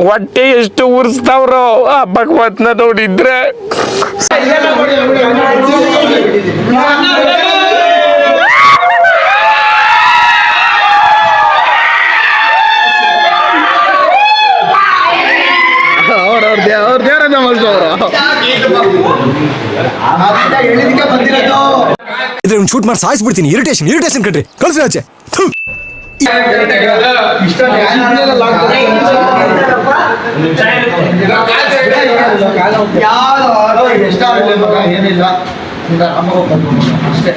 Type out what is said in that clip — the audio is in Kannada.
ಹೊಟ್ಟೆ ಎಷ್ಟು ಉರ್ಸ್ತಾವ್ರೋ ಆ ಭಗವತ್ನ ನೋಡಿದ್ರೆ. ಇದ್ರ ಶೂಟ್ ಮಾಡಿ ಸಾಯಿಸ್ಬಿಡ್ತೀನಿ. ಇರಿಟೇಷನ್ ಕಟ್ರಿ ಕಳ್ಸಿ ಆಚೆ. ಏನಿಲ್ಲ ಅಷ್ಟೇ.